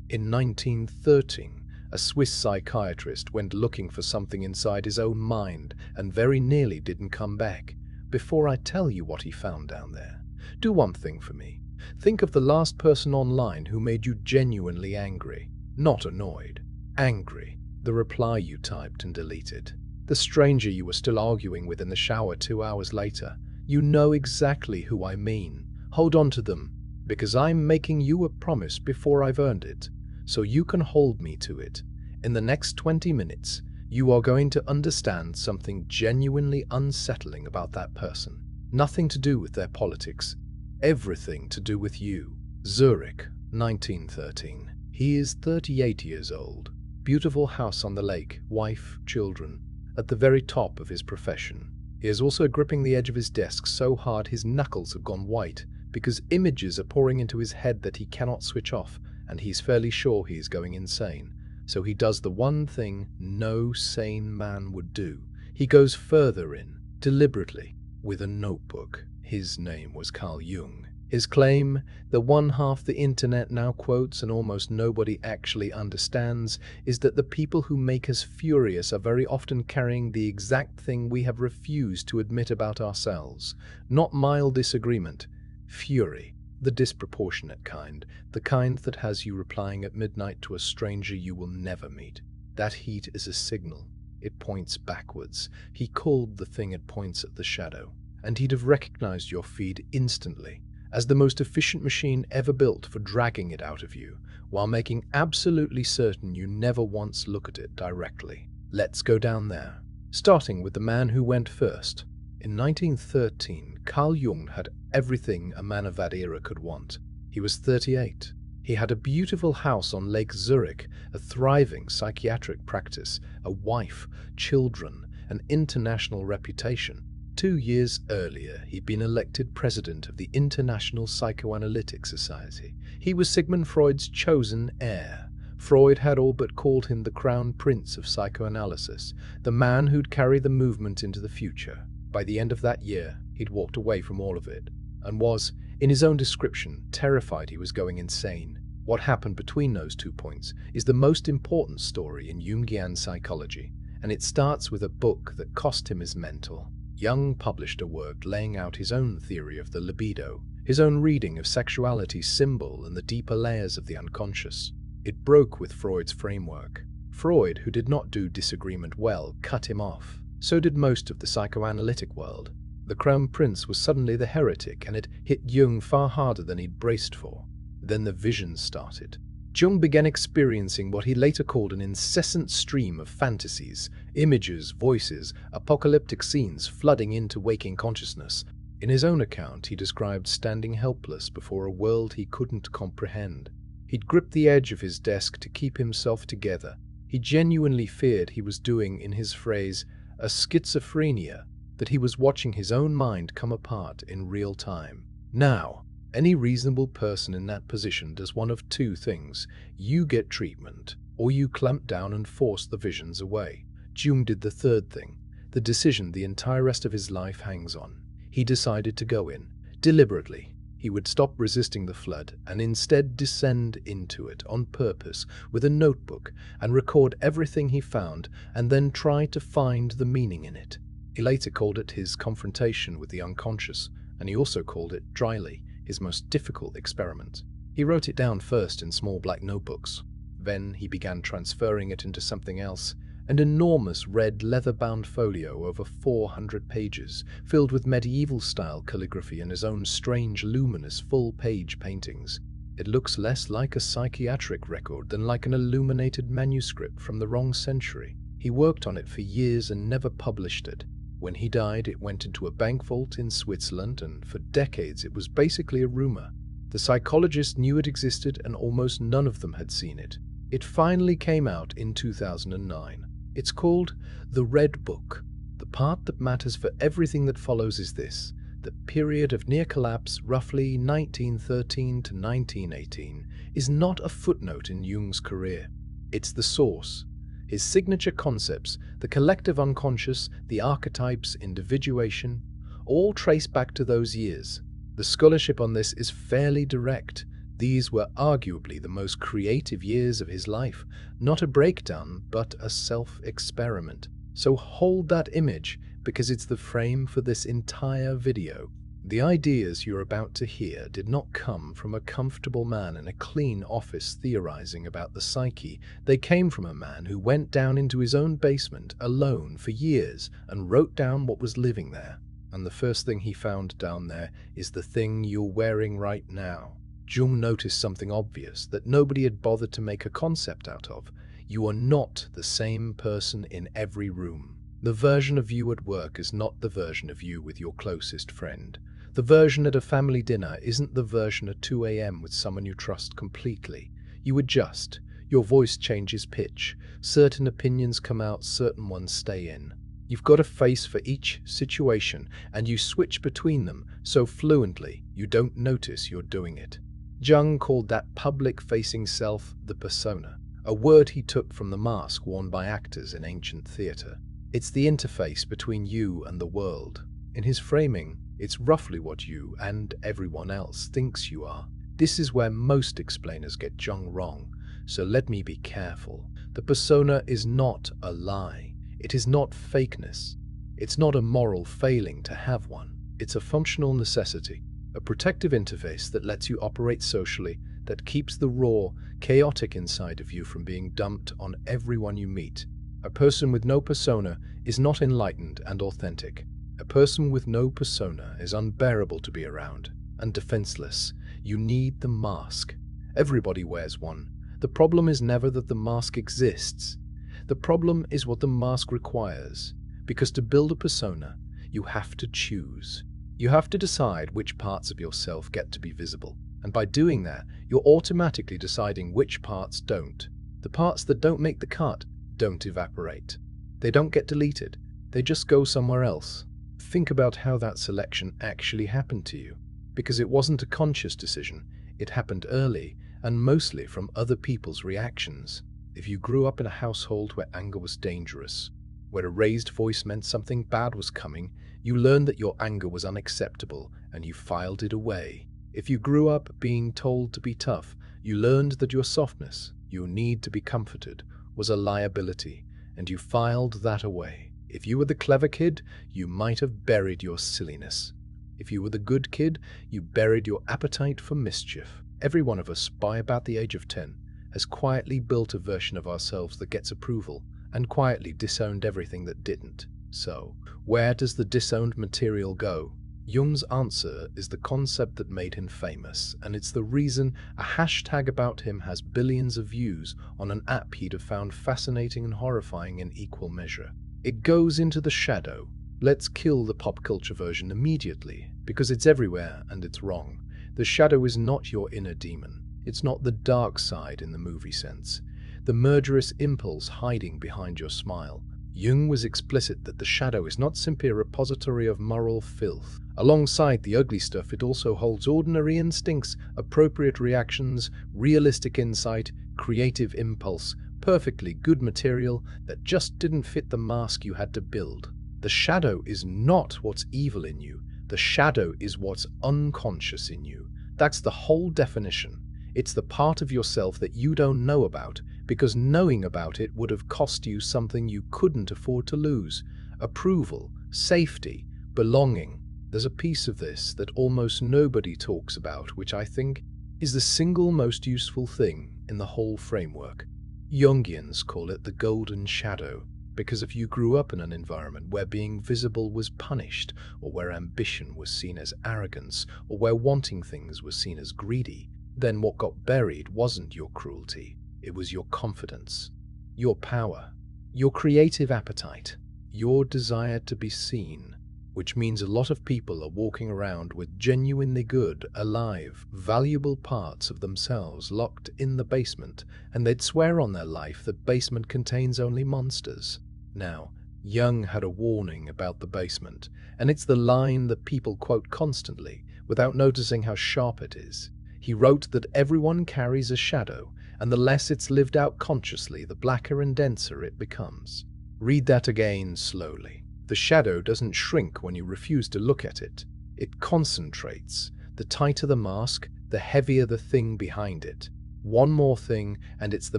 In 1913, a Swiss psychiatrist went looking for something inside his own mind and very nearly didn't come back. Before I tell you what he found down there, do one thing for me. Think of the last person online who made you genuinely angry. Not annoyed. Angry. The reply you typed and deleted. The stranger you were still arguing with in the shower 2 hours later. You know exactly who I mean. Hold on to them, because I'm making you a promise before I've earned it, so you can hold me to it. In the next 20 minutes, you are going to understand something genuinely unsettling about that person. Nothing to do with their politics. Everything to do with you. Zurich, 1913. He is 38 years old. Beautiful house on the lake, wife, children. At the very top of his profession. He is also gripping the edge of his desk so hard his knuckles have gone white because images are pouring into his head that he cannot switch off, and he's fairly sure he is going insane. So he does the one thing no sane man would do. He goes further in, deliberately, with a notebook. His name was Carl Jung. His claim, the one half the internet now quotes and almost nobody actually understands, is that the people who make us furious are very often carrying the exact thing we have refused to admit about ourselves. Not mild disagreement. Fury. The disproportionate kind. The kind that has you replying at midnight to a stranger you will never meet. That heat is a signal. It points backwards. He called the thing it points at the shadow. And he'd have recognized your feed instantly as the most efficient machine ever built for dragging it out of you, while making absolutely certain you never once look at it directly. Let's go down there, starting with the man who went first. In 1913, Carl Jung had everything a man of that era could want. He was 38. He had a beautiful house on Lake Zurich, a thriving psychiatric practice, a wife, children, an international reputation. 2 years earlier, he'd been elected president of the International Psychoanalytic Society. He was Sigmund Freud's chosen heir. Freud had all but called him the crown prince of psychoanalysis, the man who'd carry the movement into the future. By the end of that year, he'd walked away from all of it, and was, in his own description, terrified he was going insane. What happened between those 2 points is the most important story in Jungian psychology, and it starts with a book that cost him his mental. Jung published a work laying out his own theory of the libido, his own reading of sexuality's symbol and the deeper layers of the unconscious. It broke with Freud's framework. Freud, who did not do disagreement well, cut him off. So did most of the psychoanalytic world. The crown prince was suddenly the heretic, and it hit Jung far harder than he'd braced for. Then the visions started. Jung began experiencing what he later called an incessant stream of fantasies, images, voices, apocalyptic scenes flooding into waking consciousness. In his own account, he described standing helpless before a world he couldn't comprehend. He'd gripped the edge of his desk to keep himself together. He genuinely feared he was doing, in his phrase, a schizophrenia, that he was watching his own mind come apart in real time. Now, any reasonable person in that position does one of 2 things. You get treatment, or you clamp down and force the visions away. Jung did the third thing, the decision the entire rest of his life hangs on. He decided to go in, deliberately. He would stop resisting the flood and instead descend into it on purpose with a notebook and record everything he found and then try to find the meaning in it. He later called it his confrontation with the unconscious, and he also called it, dryly, his most difficult experiment. He wrote it down first in small black notebooks. Then he began transferring it into something else, an enormous red leather-bound folio over 400 pages, filled with medieval-style calligraphy and his own strange, luminous, full-page paintings. It looks less like a psychiatric record than like an illuminated manuscript from the wrong century. He worked on it for years and never published it. When he died, it went into a bank vault in Switzerland, and for decades it was basically a rumor. The psychologists knew it existed, and almost none of them had seen it. It finally came out in 2009. It's called The Red Book. The part that matters for everything that follows is this: the period of near collapse, roughly 1913 to 1918, is not a footnote in Jung's career. It's the source. His signature concepts, the collective unconscious, the archetypes, individuation, all trace back to those years. The scholarship on this is fairly direct. These were arguably the most creative years of his life, not a breakdown, but a self-experiment. So hold that image, because it's the frame for this entire video. The ideas you're about to hear did not come from a comfortable man in a clean office theorizing about the psyche. They came from a man who went down into his own basement alone for years and wrote down what was living there. And the first thing he found down there is the thing you're wearing right now. Jung noticed something obvious that nobody had bothered to make a concept out of. You are not the same person in every room. The version of you at work is not the version of you with your closest friend. The version at a family dinner isn't the version at 2 a.m. with someone you trust completely. You adjust. Your voice changes pitch. Certain opinions come out, certain ones stay in. You've got a face for each situation, and you switch between them so fluently you don't notice you're doing it. Jung called that public-facing self the persona, a word he took from the mask worn by actors in ancient theatre. It's the interface between you and the world. In his framing, it's roughly what you and everyone else thinks you are. This is where most explainers get Jung wrong, so let me be careful. The persona is not a lie. It is not fakeness. It's not a moral failing to have one. It's a functional necessity, a protective interface that lets you operate socially, that keeps the raw, chaotic inside of you from being dumped on everyone you meet. A person with no persona is not enlightened and authentic. A person with no persona is unbearable to be around and defenseless. You need the mask. Everybody wears one. The problem is never that the mask exists. The problem is what the mask requires, because to build a persona, you have to choose. You have to decide which parts of yourself get to be visible, and by doing that, you're automatically deciding which parts don't. The parts that don't make the cut don't evaporate. They don't get deleted. They just go somewhere else. Think about how that selection actually happened to you, because it wasn't a conscious decision. It happened early and mostly from other people's reactions. If you grew up in a household where anger was dangerous, where a raised voice meant something bad was coming, you learned that your anger was unacceptable and you filed it away. If you grew up being told to be tough, you learned that your softness, your need to be comforted, was a liability, and you filed that away. If you were the clever kid, you might have buried your silliness. If you were the good kid, you buried your appetite for mischief. Every one of us, by about the age of 10, has quietly built a version of ourselves that gets approval, and quietly disowned everything that didn't. So, where does the disowned material go? Jung's answer is the concept that made him famous, and it's the reason a hashtag about him has billions of views on an app he'd have found fascinating and horrifying in equal measure. It goes into the shadow. Let's kill the pop culture version immediately, because it's everywhere and it's wrong. The shadow is not your inner demon. It's not the dark side in the movie sense, the murderous impulse hiding behind your smile. Jung was explicit that the shadow is not simply a repository of moral filth. Alongside the ugly stuff, it also holds ordinary instincts, appropriate reactions, realistic insight, creative impulse, perfectly good material that just didn't fit the mask you had to build. The shadow is not what's evil in you. The shadow is what's unconscious in you. That's the whole definition. It's the part of yourself that you don't know about, because knowing about it would have cost you something you couldn't afford to lose. Approval, safety, belonging. There's a piece of this that almost nobody talks about, which I think is the single most useful thing in the whole framework. Jungians call it the golden shadow, because if you grew up in an environment where being visible was punished, or where ambition was seen as arrogance, or where wanting things was seen as greedy, then what got buried wasn't your cruelty. It was your confidence, your power, your creative appetite, your desire to be seen, which means a lot of people are walking around with genuinely good, alive, valuable parts of themselves locked in the basement, and they'd swear on their life that basement contains only monsters. Now, Jung had a warning about the basement, and it's the line that people quote constantly without noticing how sharp it is. He wrote that everyone carries a shadow, and the less it's lived out consciously, the blacker and denser it becomes. Read that again slowly. The shadow doesn't shrink when you refuse to look at it. It concentrates. The tighter the mask, the heavier the thing behind it. One more thing, and it's the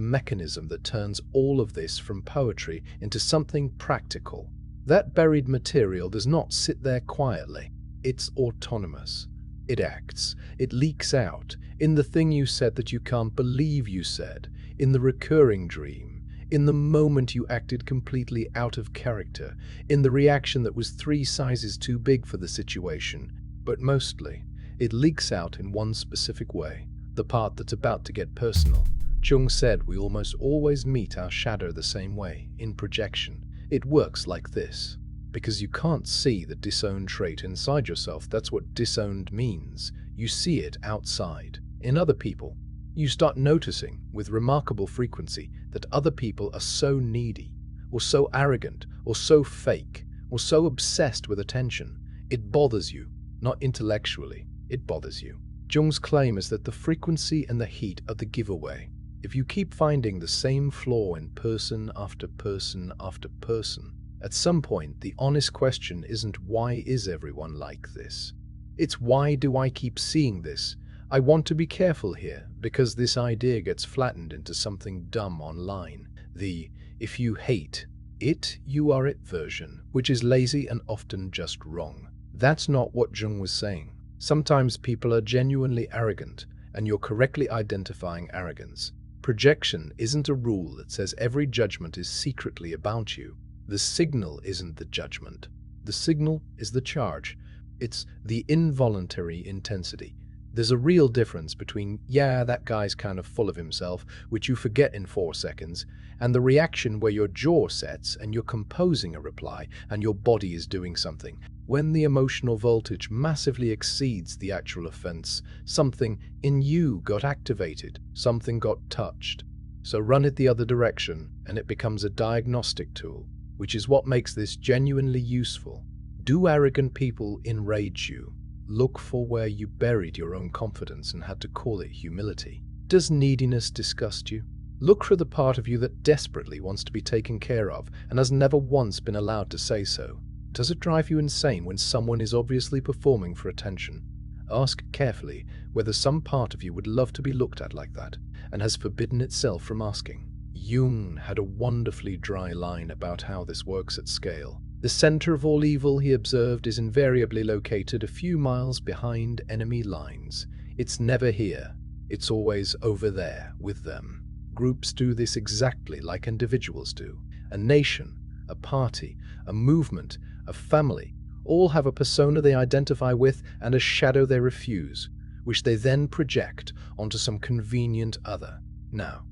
mechanism that turns all of this from poetry into something practical. That buried material does not sit there quietly. It's autonomous. It acts. It leaks out. In the thing you said that you can't believe you said. In the recurring dream. In the moment you acted completely out of character. In the reaction that was 3 sizes too big for the situation. But mostly, it leaks out in one specific way. The part that's about to get personal. Jung said we almost always meet our shadow the same way, in projection. It works like this. Because you can't see the disowned trait inside yourself, that's what disowned means. You see it outside, in other people. You start noticing, with remarkable frequency, that other people are so needy, or so arrogant, or so fake, or so obsessed with attention. It bothers you, not intellectually, it bothers you. Jung's claim is that the frequency and the heat are the giveaway. If you keep finding the same flaw in person after person after person, at some point the honest question isn't why is everyone like this? It's why do I keep seeing this? I want to be careful here, because this idea gets flattened into something dumb online. The if you hate it, you are it version, which is lazy and often just wrong. That's not what Jung was saying. Sometimes people are genuinely arrogant, and you're correctly identifying arrogance. Projection isn't a rule that says every judgment is secretly about you. The signal isn't the judgment. The signal is the charge. It's the involuntary intensity. There's a real difference between, yeah, that guy's kind of full of himself, which you forget in 4 seconds, and the reaction where your jaw sets and you're composing a reply and your body is doing something. When the emotional voltage massively exceeds the actual offense, something in you got activated, something got touched. So run it the other direction, and it becomes a diagnostic tool, which is what makes this genuinely useful. Do arrogant people enrage you? Look for where you buried your own confidence and had to call it humility. Does neediness disgust you? Look for the part of you that desperately wants to be taken care of and has never once been allowed to say so. Does it drive you insane when someone is obviously performing for attention? Ask carefully whether some part of you would love to be looked at like that and has forbidden itself from asking. Jung had a wonderfully dry line about how this works at scale. The center of all evil, he observed, is invariably located a few miles behind enemy lines. It's never here. It's always over there with them. Groups do this exactly like individuals do. A nation, a party, a movement, a family, all have a persona they identify with and a shadow they refuse, which they then project onto some convenient other. Now,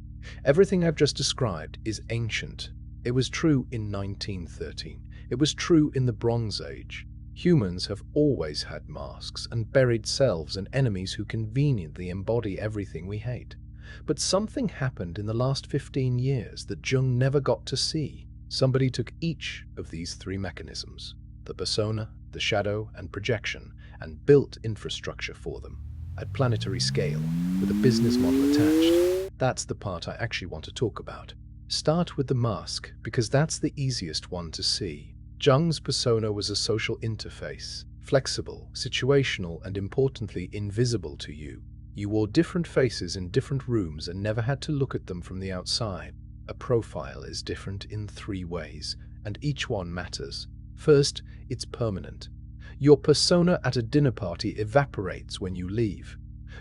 everything I've just described is ancient. It was true in 1913. It was true in the Bronze Age. Humans have always had masks and buried selves and enemies who conveniently embody everything we hate. But something happened in the last 15 years that Jung never got to see. Somebody took each of these 3 mechanisms, the persona, the shadow, and projection, and built infrastructure for them, at planetary scale, with a business model attached. That's the part I actually want to talk about. Start with the mask, because that's the easiest one to see. Jung's persona was a social interface, flexible, situational, and importantly, invisible to you. You wore different faces in different rooms and never had to look at them from the outside. A profile is different in 3 ways, and each one matters. First, it's permanent. Your persona at a dinner party evaporates when you leave.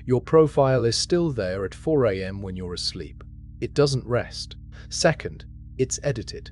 Your profile is still there at 4 a.m. when you're asleep. It doesn't rest. Second, it's edited.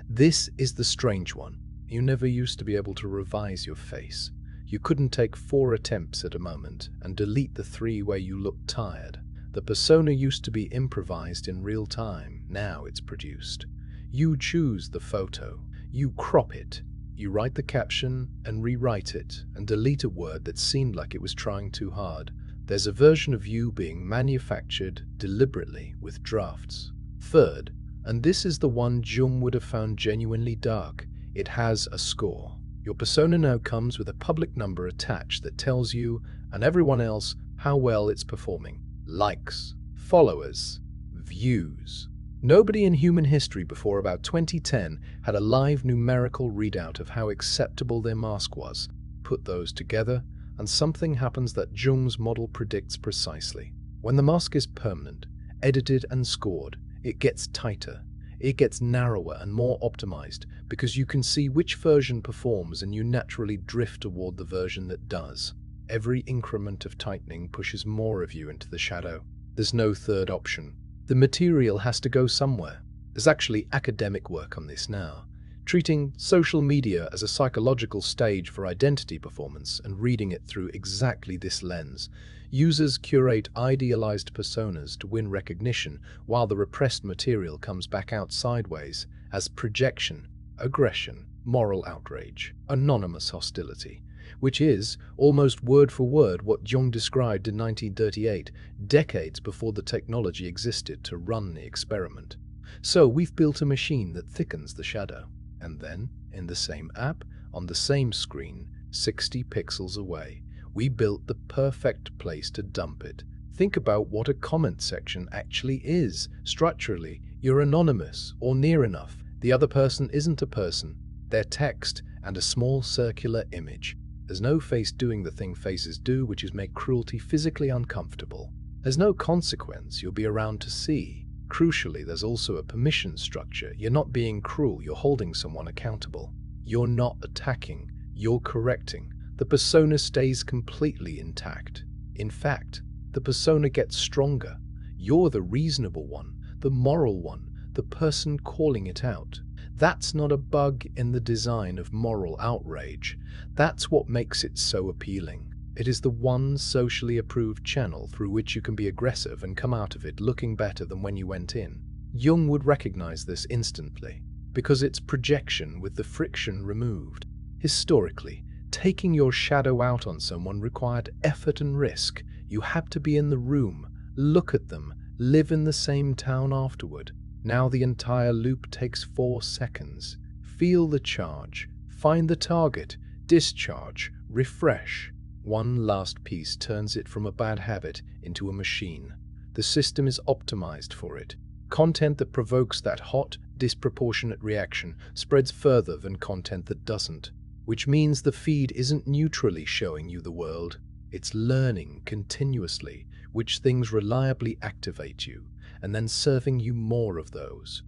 This is the strange one. You never used to be able to revise your face. You couldn't take 4 attempts at a moment and delete the 3 where you looked tired. The persona used to be improvised in real time. Now it's produced. You choose the photo. You crop it. You write the caption and rewrite it and delete a word that seemed like it was trying too hard. There's a version of you being manufactured deliberately with drafts. Third, and this is the one Jung would have found genuinely dark, it has a score. Your persona now comes with a public number attached that tells you and everyone else how well it's performing. Likes, followers, views. Nobody in human history before about 2010 had a live numerical readout of how acceptable their mask was. Put those together, and something happens that Jung's model predicts precisely. When the mask is permanent, edited and scored, it gets tighter. It gets narrower and more optimized because you can see which version performs and you naturally drift toward the version that does. Every increment of tightening pushes more of you into the shadow. There's no third option. The material has to go somewhere. There's actually academic work on this now, treating social media as a psychological stage for identity performance and reading it through exactly this lens. Users curate idealized personas to win recognition, while the repressed material comes back out sideways as projection, aggression, moral outrage, anonymous hostility, which is, almost word for word, what Jung described in 1938, decades before the technology existed to run the experiment. So we've built a machine that thickens the shadow, and then, in the same app, on the same screen, 60 pixels away, we built the perfect place to dump it. Think about what a comment section actually is. Structurally, you're anonymous, or near enough. The other person isn't a person. They're text and a small circular image. There's no face doing the thing faces do, which is make cruelty physically uncomfortable. There's no consequence you'll be around to see. Crucially, there's also a permission structure. You're not being cruel, you're holding someone accountable. You're not attacking, you're correcting. The persona stays completely intact. In fact, the persona gets stronger. You're the reasonable one, the moral one, the person calling it out. That's not a bug in the design of moral outrage. That's what makes it so appealing. It is the one socially approved channel through which you can be aggressive and come out of it looking better than when you went in. Jung would recognize this instantly, because it's projection with the friction removed. Historically, taking your shadow out on someone required effort and risk. You had to be in the room, look at them, live in the same town afterward. Now the entire loop takes 4 seconds. Feel the charge, find the target, discharge, refresh. One last piece turns it from a bad habit into a machine. The system is optimized for it. Content that provokes that hot, disproportionate reaction spreads further than content that doesn't, which means the feed isn't neutrally showing you the world. It's learning continuously which things reliably activate you, and then serving you more of those.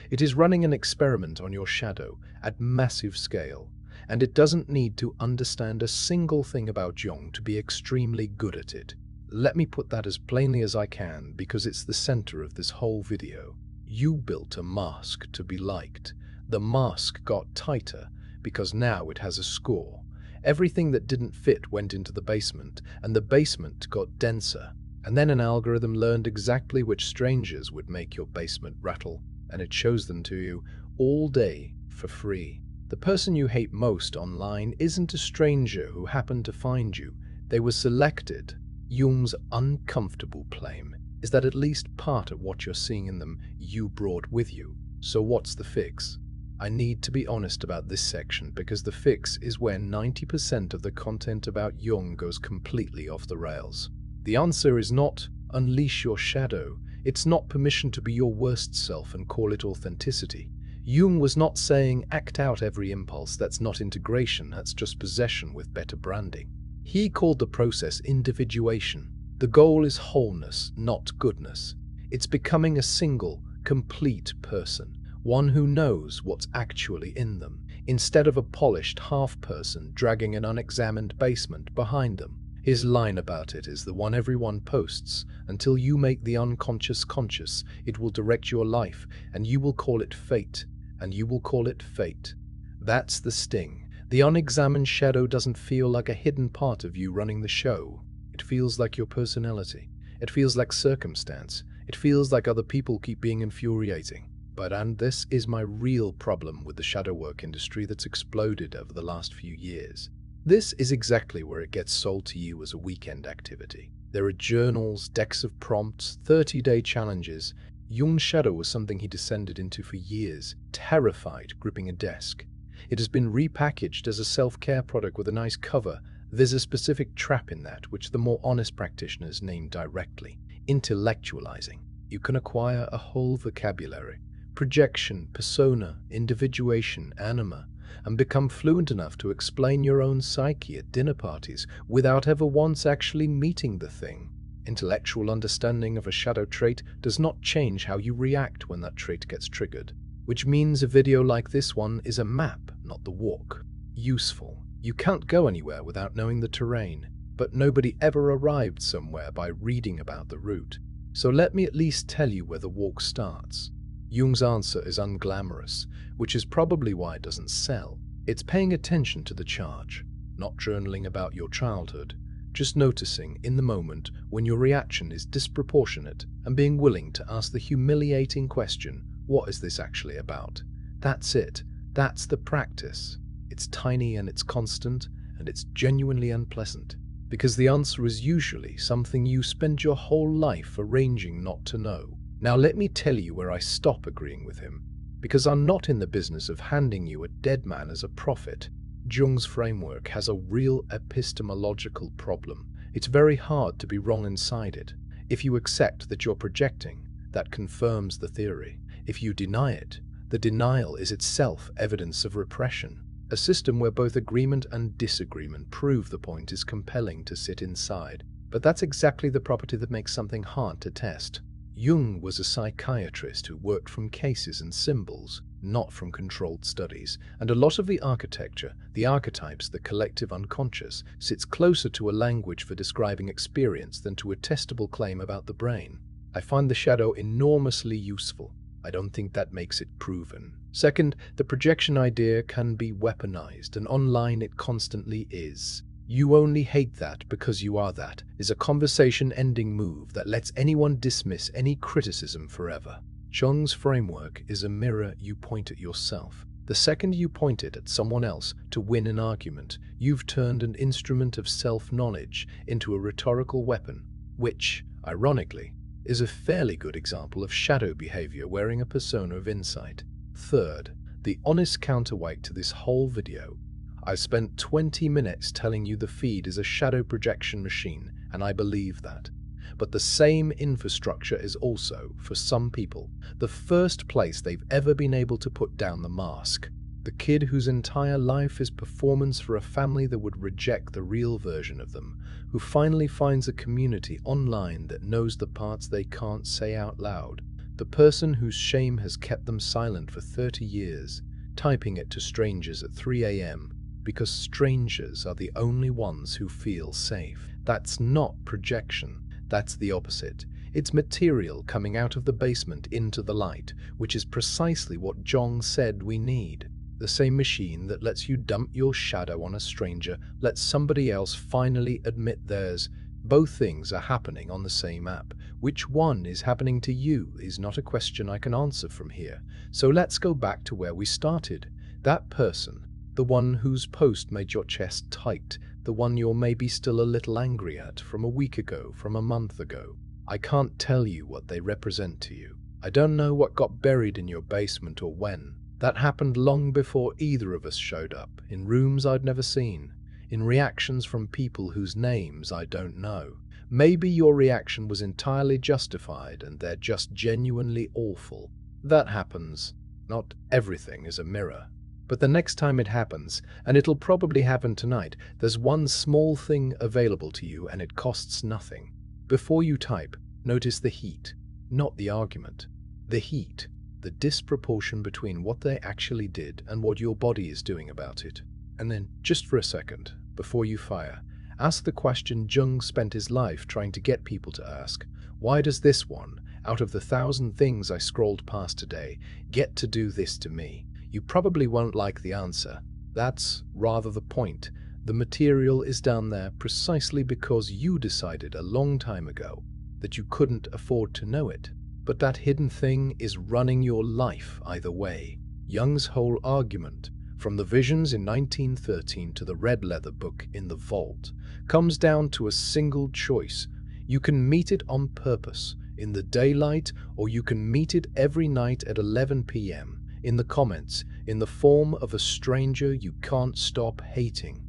It is running an experiment on your shadow at massive scale, and it doesn't need to understand a single thing about Jung to be extremely good at it. Let me put that as plainly as I can, because it's the center of this whole video. You built a mask to be liked. The mask got tighter because now it has a score. Everything that didn't fit went into the basement, and the basement got denser. And then an algorithm learned exactly which strangers would make your basement rattle, and it shows them to you all day for free. The person you hate most online isn't a stranger who happened to find you. They were selected. Jung's uncomfortable claim is that at least part of what you're seeing in them you brought with you. So what's the fix? I need to be honest about this section, because the fix is where 90% of the content about Jung goes completely off the rails. The answer is not unleash your shadow. It's not permission to be your worst self and call it authenticity. Jung was not saying act out every impulse. That's not integration, that's just possession with better branding. He called the process individuation. The goal is wholeness, not goodness. It's becoming a single, complete person, one who knows what's actually in them, instead of a polished half-person dragging an unexamined basement behind them. His line about it is the one everyone posts. Until you make the unconscious conscious, it will direct your life, and you will call it fate, and you will call it fate. That's the sting. The unexamined shadow doesn't feel like a hidden part of you running the show. It feels like your personality. It feels like circumstance. It feels like other people keep being infuriating. And this is my real problem with the shadow work industry that's exploded over the last few years. This is exactly where it gets sold to you as a weekend activity. There are journals, decks of prompts, 30-day challenges. Jung's shadow was something he descended into for years, terrified, gripping a desk. It has been repackaged as a self-care product with a nice cover. There's a specific trap in that, which the more honest practitioners name directly: intellectualizing. You can acquire a whole vocabulary: projection, persona, individuation, anima, and become fluent enough to explain your own psyche at dinner parties without ever once actually meeting the thing. Intellectual understanding of a shadow trait does not change how you react when that trait gets triggered, which means a video like this one is a map, not the walk. Useful. You can't go anywhere without knowing the terrain, but nobody ever arrived somewhere by reading about the route. So let me at least tell you where the walk starts. Jung's answer is unglamorous, which is probably why it doesn't sell. It's paying attention to the charge, not journaling about your childhood, just noticing in the moment when your reaction is disproportionate and being willing to ask the humiliating question, what is this actually about? That's it. That's the practice. It's tiny and it's constant, and it's genuinely unpleasant, because the answer is usually something you spend your whole life arranging not to know. Now let me tell you where I stop agreeing with him, because I'm not in the business of handing you a dead man as a prophet. Jung's framework has a real epistemological problem. It's very hard to be wrong inside it. If you accept that you're projecting, that confirms the theory. If you deny it, the denial is itself evidence of repression. A system where both agreement and disagreement prove the point is compelling to sit inside. But that's exactly the property that makes something hard to test. Jung was a psychiatrist who worked from cases and symbols, not from controlled studies, and a lot of the architecture, the archetypes, the collective unconscious, sits closer to a language for describing experience than to a testable claim about the brain. I find the shadow enormously useful. I don't think that makes it proven. Second, the projection idea can be weaponized, and online it constantly is. "You only hate that because you are that" is a conversation-ending move that lets anyone dismiss any criticism forever. Jung's framework is a mirror you point at yourself. The second you point it at someone else to win an argument, you've turned an instrument of self-knowledge into a rhetorical weapon, which, ironically, is a fairly good example of shadow behavior wearing a persona of insight. Third, the honest counterweight to this whole video. I've spent 20 minutes telling you the feed is a shadow projection machine, and I believe that. But the same infrastructure is also, for some people, the first place they've ever been able to put down the mask. The kid whose entire life is performance for a family that would reject the real version of them, who finally finds a community online that knows the parts they can't say out loud. The person whose shame has kept them silent for 30 years, typing it to strangers at 3 a.m. because strangers are the only ones who feel safe. That's not projection. That's the opposite. It's material coming out of the basement into the light, which is precisely what Jung said we need. The same machine that lets you dump your shadow on a stranger lets somebody else finally admit theirs. Both things are happening on the same app. Which one is happening to you is not a question I can answer from here. So let's go back to where we started. That person, the one whose post made your chest tight, the one you're maybe still a little angry at from a week ago, from a month ago. I can't tell you what they represent to you. I don't know what got buried in your basement or when. That happened long before either of us showed up, in rooms I'd never seen, in reactions from people whose names I don't know. Maybe your reaction was entirely justified and they're just genuinely awful. That happens. Not everything is a mirror. But the next time it happens, and it'll probably happen tonight, there's one small thing available to you and it costs nothing. Before you type, notice the heat, not the argument. The heat, the disproportion between what they actually did and what your body is doing about it. And then, just for a second, before you fire, ask the question Jung spent his life trying to get people to ask. Why does this one, out of the 1,000 things I scrolled past today, get to do this to me? You probably won't like the answer. That's rather the point. The material is down there precisely because you decided a long time ago that you couldn't afford to know it. But that hidden thing is running your life either way. Jung's whole argument, from the visions in 1913 to the red leather book in the vault, comes down to a single choice. You can meet it on purpose, in the daylight, or you can meet it every night at 11 p.m. in the comments, in the form of a stranger you can't stop hating.